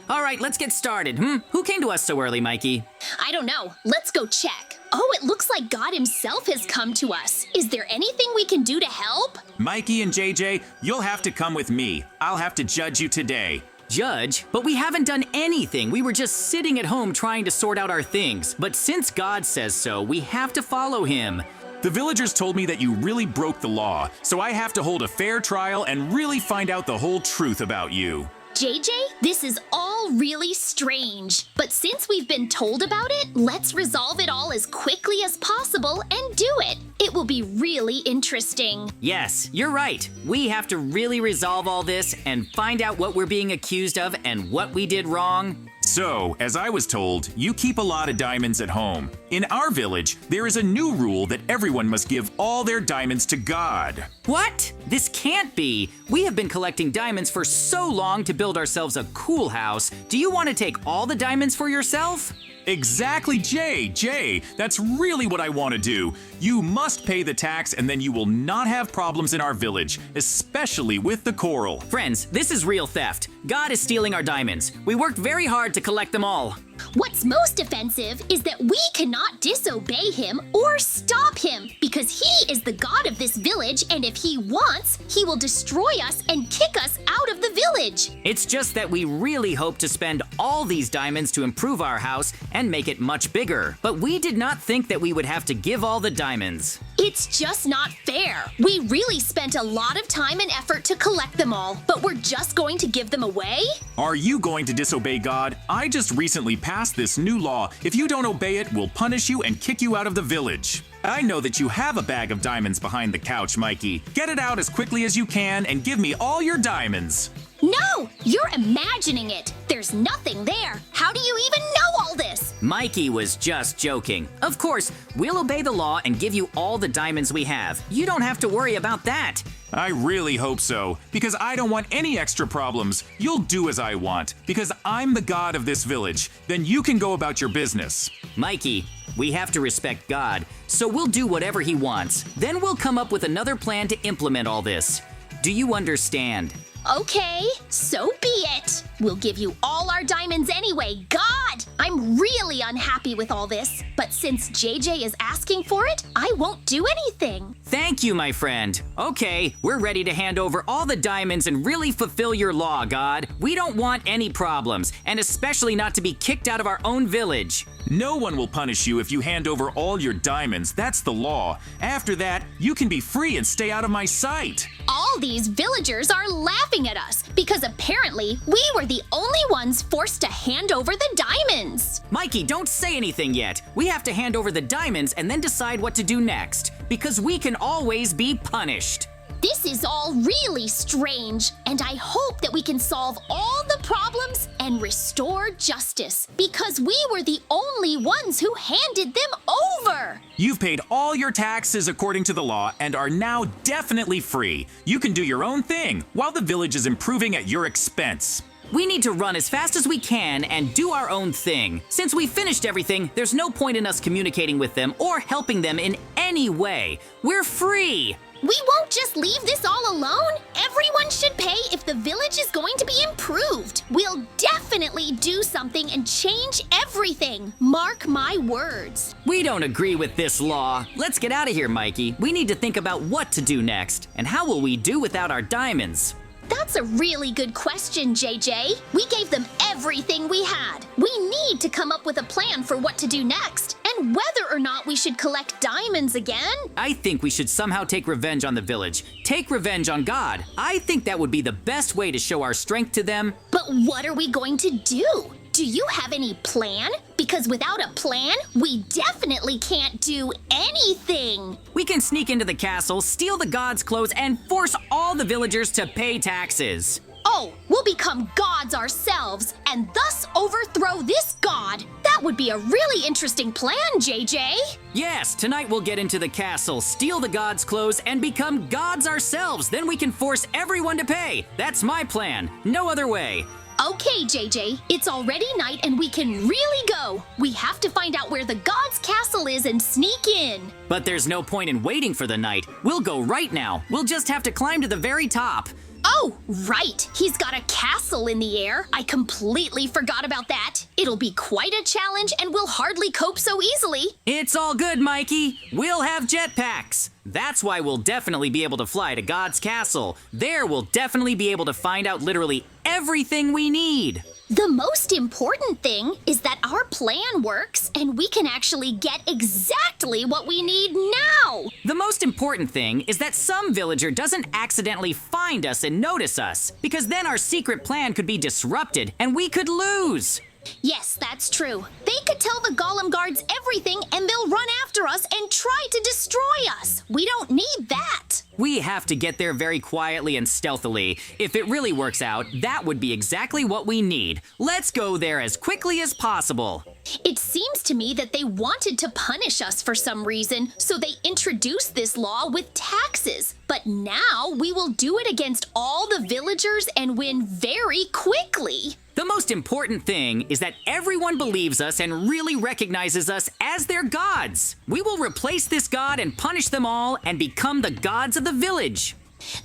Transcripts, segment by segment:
All right, let's get started. Who came to us so early, Mikey? I don't know. Let's go check. Oh, it looks like God himself has come to us. Is there anything we can do to help? Mikey and JJ, you'll have to come with me. I'll have to judge you today. Judge? But we haven't done anything. We were just sitting at home trying to sort out our things. But since God says so, we have to follow him. The villagers told me that you really broke the law, so I have to hold a fair trial and really find out the whole truth about you. JJ, this is all really strange. But since we've been told about it, let's resolve it all as quickly as possible and do it. It will be really interesting. Yes, you're right. We have to really resolve all this and find out what we're being accused of and what we did wrong. So, as I was told, you keep a lot of diamonds at home. In our village, there is a new rule that everyone must give all their diamonds to God. What? This can't be. We have been collecting diamonds for so long to build ourselves a cool house. Do you want to take all the diamonds for yourself? Exactly, Jay. That's really what I want to do. You must pay the tax and then you will not have problems in our village, especially with the coral. Friends, this is real theft. God is stealing our diamonds. We worked very hard to collect them all. What's most offensive is that we cannot disobey him or stop him because he is the god of this village, and if he wants, he will destroy us and kick us out of the village. It's just that we really hope to spend all these diamonds to improve our house and make it much bigger. But we did not think that we would have to give all the diamonds. It's just not fair. We really spent a lot of time and effort to collect them all, but we're just going to give them away? Are you going to disobey God? I just recently passed this new law. If you don't obey it, we'll punish you and kick you out of the village. I know that you have a bag of diamonds behind the couch, Mikey. Get it out as quickly as you can and give me all your diamonds. No, you're imagining it. There's nothing there. How do you even know all this? Mikey was just joking. Of course, we'll obey the law and give you all the diamonds we have. You don't have to worry about that. I really hope so, because I don't want any extra problems. You'll do as I want, because I'm the god of this village. Then you can go about your business. Mikey, we have to respect God, so we'll do whatever he wants. Then we'll come up with another plan to implement all this. Do you understand? Okay, so be it. We'll give you all our diamonds anyway. God, I'm really unhappy with all this. But since JJ is asking for it, I won't do anything. Thank you, my friend. Okay, we're ready to hand over all the diamonds and really fulfill your law, God. We don't want any problems, and especially not to be kicked out of our own village. No one will punish you if you hand over all your diamonds. That's the law. After that, you can be free and stay out of my sight. All these villagers are laughing at us because apparently we were the only ones forced to hand over the diamonds. Mikey, don't say anything yet. We have to hand over the diamonds and then decide what to do next, because we can always be punished. This is all really strange, and I hope that we can solve all the problems and restore justice, because we were the only ones who handed them over. You've paid all your taxes according to the law and are now definitely free. You can do your own thing while the village is improving at your expense. We need to run as fast as we can and do our own thing. Since we finished everything, there's no point in us communicating with them or helping them in any way. We're free. We won't just leave this all alone. Everyone should pay if the village is going to be improved. We'll definitely do something and change everything. Mark my words. We don't agree with this law. Let's get out of here, Mikey. We need to think about what to do next. And how will we do without our diamonds? That's a really good question, JJ. We gave them everything we had. We need to come up with a plan for what to do next, and whether or not we should collect diamonds again. I think we should somehow take revenge on the village. Take revenge on God. I think that would be the best way to show our strength to them. But what are we going to do? Do you have any plan? Because without a plan, we definitely can't do anything. We can sneak into the castle, steal the god's clothes, and force all the villagers to pay taxes. Oh, we'll become gods ourselves and thus overthrow this god. That would be a really interesting plan, JJ. Yes, tonight we'll get into the castle, steal the god's clothes, and become gods ourselves. Then we can force everyone to pay. That's my plan. No other way. Okay, JJ, it's already night and we can really go. We have to find out where the god's castle is and sneak in. But there's no point in waiting for the night. We'll go right now. We'll just have to climb to the very top. Oh, right! He's got a castle in the air. I completely forgot about that. It'll be quite a challenge and we'll hardly cope so easily. It's all good, Mikey. We'll have jetpacks. That's why we'll definitely be able to fly to God's castle. There we'll definitely be able to find out literally everything we need. The most important thing is that our plan works and we can actually get exactly what we need now. The most important thing is that some villager doesn't accidentally find us and notice us, because then our secret plan could be disrupted and we could lose. Yes, that's true. They could tell the Golem guards everything and they'll run after us and try to destroy us. We don't need that. We have to get there very quietly and stealthily. If it really works out, that would be exactly what we need. Let's go there as quickly as possible. It seems to me that they wanted to punish us for some reason, so they introduced this law with taxes. But now we will do it against all the villagers and win very quickly. The most important thing is that everyone believes us and really recognizes us as their gods. We will replace this god and punish them all and become the gods of the village.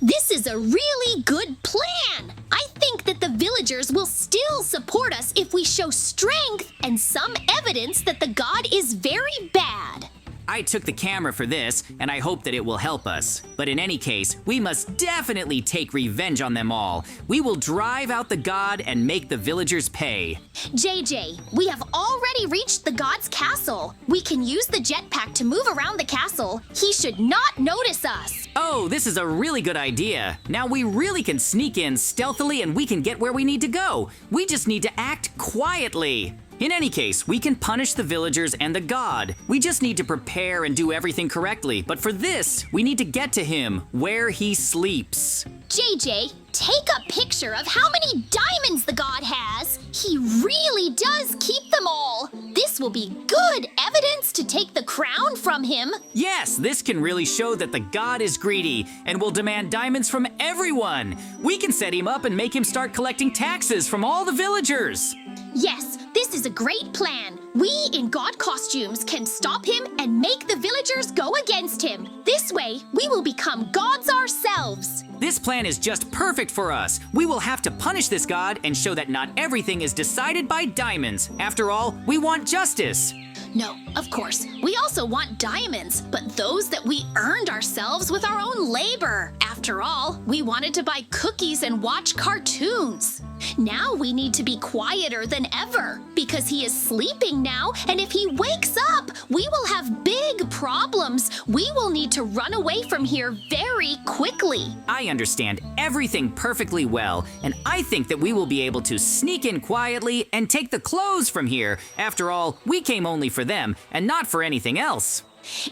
This is a really good plan. I think that the villagers will still support us if we show strength and some evidence that the god is very bad. I took the camera for this, and I hope that it will help us. But in any case, we must definitely take revenge on them all. We will drive out the god and make the villagers pay. JJ, we have already reached the god's castle. We can use the jetpack to move around the castle. He should not notice us. Oh, this is a really good idea. Now we really can sneak in stealthily and we can get where we need to go. We just need to act quietly. In any case, we can punish the villagers and the god. We just need to prepare and do everything correctly. But for this, we need to get to him where he sleeps. JJ, take a picture of how many diamonds the god has. He really does keep them all. This will be good evidence to take the crown from him. Yes, this can really show that the god is greedy and will demand diamonds from everyone. We can set him up and make him start collecting taxes from all the villagers. Yes, this is a great plan. We in god costumes can stop him and make the villagers go against him. This way, we will become gods ourselves. This plan is just perfect for us. We will have to punish this god and show that not everything is decided by diamonds. After all, we want justice. No, of course. We also want diamonds, but those that we earned ourselves with our own labor. After all, we wanted to buy cookies and watch cartoons. Now we need to be quieter than ever because he is sleeping now, and if he wakes up, we will have big problems. We will need to run away from here very quickly. I understand everything perfectly well, and I think that we will be able to sneak in quietly and take the clothes from here. After all, we came only for them and not for anything else.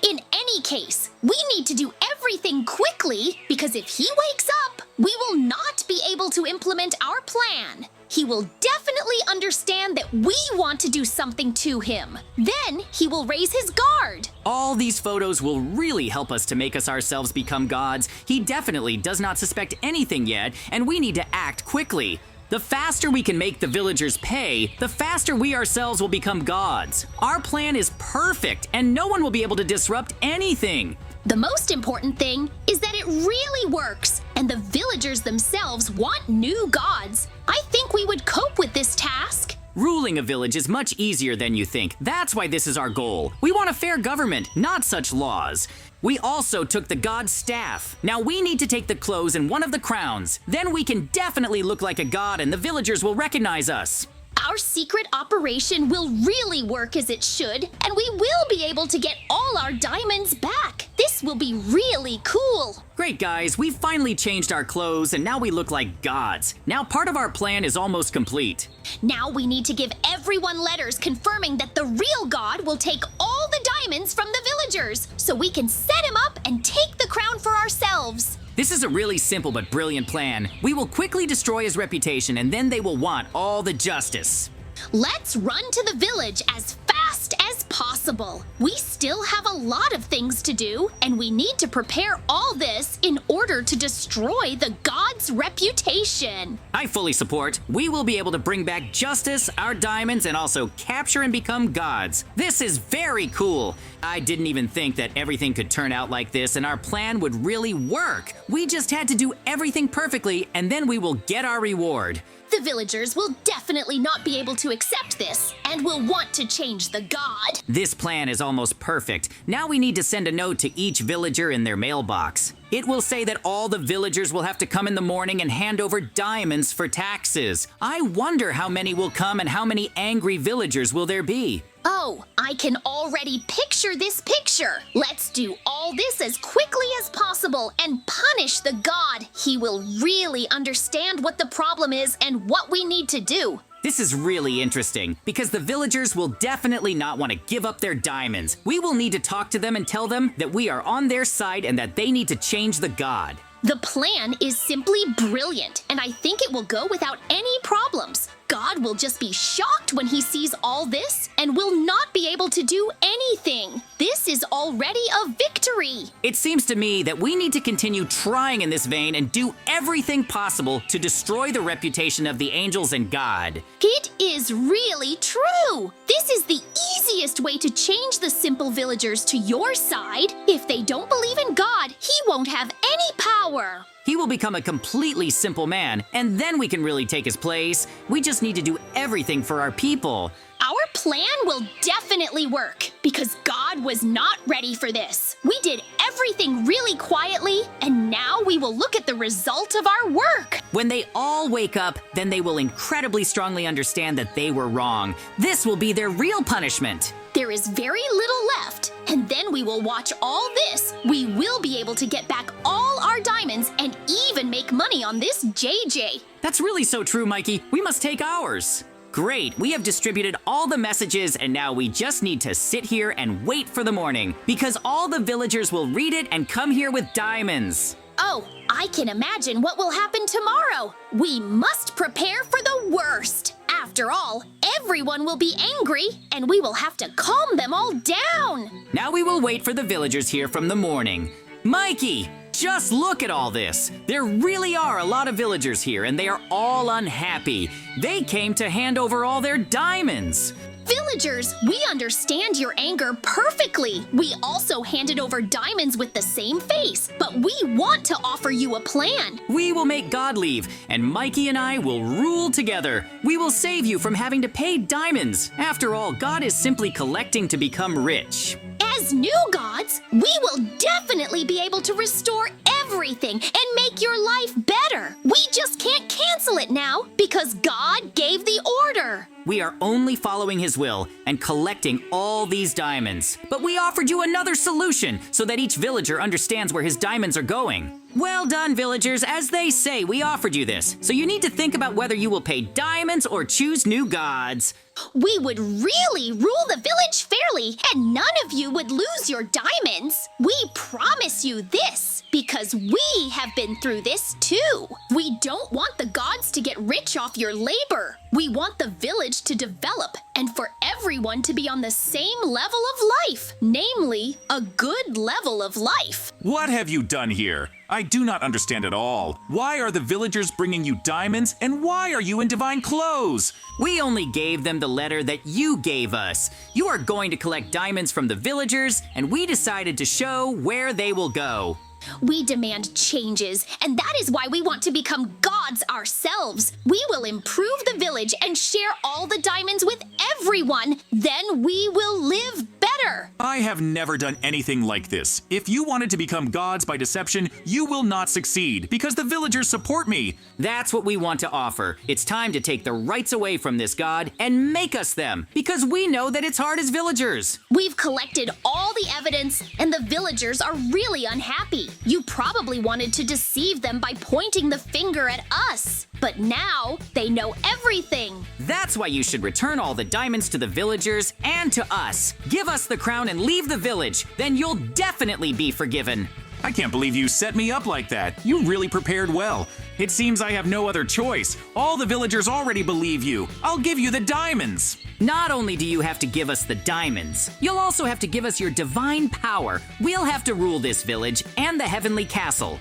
In any case, we need to do everything quickly because if he wakes up, we will not be able to implement our plan. He will definitely understand that we want to do something to him. Then he will raise his guard. All these photos will really help us to make us ourselves become gods. He definitely does not suspect anything yet, and we need to act quickly. The faster we can make the villagers pay, the faster we ourselves will become gods. Our plan is perfect, and no one will be able to disrupt anything. The most important thing is that it really works, and the villagers themselves want new gods. I think we would cope with this task. Ruling a village is much easier than you think. That's why this is our goal. We want a fair government, not such laws. We also took the god's staff. Now we need to take the clothes and one of the crowns. Then we can definitely look like a god and the villagers will recognize us. Our secret operation will really work as it should, and we will be able to get all our diamonds back. This will be really cool. Great, guys. We've finally changed our clothes and now we look like gods. Now part of our plan is almost complete. Now we need to give everyone letters confirming that the real god will take all the diamonds from the villagers, so we can set him up and take the crown for ourselves. This is a really simple but brilliant plan. We will quickly destroy his reputation and then they will want all the justice. Let's run to the village as fast as possible. impossible. We still have a lot of things to do, and we need to prepare all this in order to destroy the god's reputation. I fully support. We will be able to bring back justice, our diamonds, and also capture and become gods. This is very cool. I didn't even think that everything could turn out like this and our plan would really work. We just had to do everything perfectly and then we will get our reward. The villagers will definitely not be able to accept this and will want to change the god. This plan is almost perfect. Now we need to send a note to each villager in their mailbox. It will say that all the villagers will have to come in the morning and hand over diamonds for taxes. I wonder how many will come and how many angry villagers will there be. Oh, I can already picture this picture. Let's do all this as quickly as possible and punish the god. He will really understand what the problem is and what we need to do. This is really interesting because the villagers will definitely not want to give up their diamonds. We will need to talk to them and tell them that we are on their side and that they need to change the god. The plan is simply brilliant, and I think it will go without any problems. God will just be shocked when he sees all this and will not be able to do anything. This is already a victory. It seems to me that we need to continue trying in this vein and do everything possible to destroy the reputation of the angels and God. It is really true. This is the easiest way to change the simple villagers to your side. If they don't believe in God, he won't have any power. He will become a completely simple man, and then we can really take his place. We just need to do everything for our people. Our plan will definitely work because God was not ready for this. We did everything really quietly, and now we will look at the result of our work. When they all wake up, then they will incredibly strongly understand that they were wrong. This will be their real punishment. There is very little left, and then we will watch all this. We will be able to get back all our diamonds and even make money on this JJ. That's really so true, Mikey. We must take ours. Great, we have distributed all the messages and now we just need to sit here and wait for the morning because all the villagers will read it and come here with diamonds. Oh, I can imagine what will happen tomorrow. We must prepare for the worst. After all, everyone will be angry and we will have to calm them all down. Now we will wait for the villagers here from the morning. Mikey, just look at all this. There really are a lot of villagers here and they are all unhappy. They came to hand over all their diamonds. Villagers, we understand your anger perfectly. We also handed over diamonds with the same face, but we want to offer you a plan. We will make God leave, and Mikey and I will rule together. We will save you from having to pay diamonds. After all, God is simply collecting to become rich. As new gods, we will definitely be able to restore everything and make your life better. We just can't cancel it now because God gave the order. We are only following his will and collecting all these diamonds. But we offered you another solution so that each villager understands where his diamonds are going. Well done, villagers. As they say, we offered you this. So you need to think about whether you will pay diamonds or choose new gods. We would really rule the village fairly, and none of you would lose your diamonds. We promise you this, because we have been through this too. We don't want the gods to get rich off your labor. We want the village to develop and for everyone to be on the same level of life, namely, a good level of life. What have you done here? I do not understand at all. Why are the villagers bringing you diamonds, and why are you in divine clothes? We only gave them the letter that you gave us. You are going to collect diamonds from the villagers, and we decided to show where they will go. We demand changes, and that is why we want to become gods ourselves. We will improve the village and share all the diamonds with everyone. Then we will live better. I have never done anything like this. If you wanted to become gods by deception, you will not succeed because the villagers support me. That's what we want to offer. It's time to take the rights away from this god and make us them, because we know that it's hard as villagers. We've collected all the evidence, and the villagers are really unhappy. You probably wanted to deceive them by pointing the finger at us. But now they know everything. That's why you should return all the diamonds to the villagers and to us. Give us the crown and leave the village. Then you'll definitely be forgiven. I can't believe you set me up like that. You really prepared well. It seems I have no other choice. All the villagers already believe you. I'll give you the diamonds. Not only do you have to give us the diamonds, you'll also have to give us your divine power. We'll have to rule this village and the heavenly castle.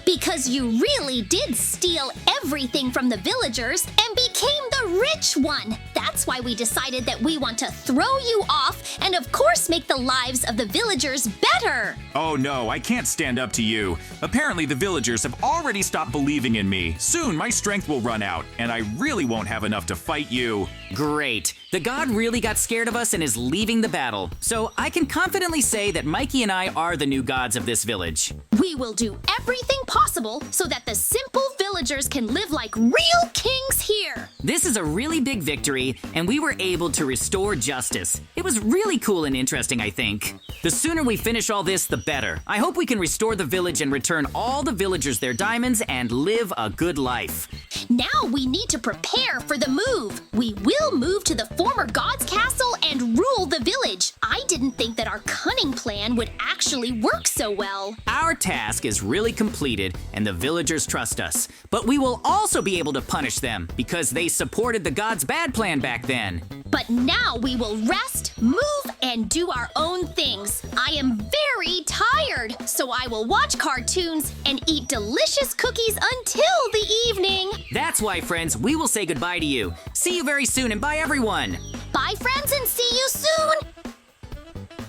Because you really did steal everything from the villagers and became the rich one. That's why we decided that we want to throw you off and of course make the lives of the villagers better. Oh no, I can't stand up to you. Apparently the villagers have already stopped believing in me. Soon my strength will run out, and I really won't have enough to fight you. Great. The god really got scared of us and is leaving the battle. So I can confidently say that Mikey and I are the new gods of this village. We will do everything possible so that the simple villagers can live like real kings here. This is a really big victory, and we were able to restore justice. It was really cool and interesting, I think. The sooner we finish all this, the better. I hope we can restore the village and return all the villagers their diamonds and live a good life. Now we need to prepare for the move. We will move to the former god's castle and rule the village. I didn't think that our cunning plan would actually work so well. Our task is really completed, and the villagers trust us. But we will also be able to punish them because they supported the god's bad plan back then. But now we will rest, move, and do our own things. I am very tired, so I will watch cartoons and eat delicious cookies until the evening. That's why, friends, we will say goodbye to you. See you very soon, and bye, everyone. Bye, friends, and see you soon!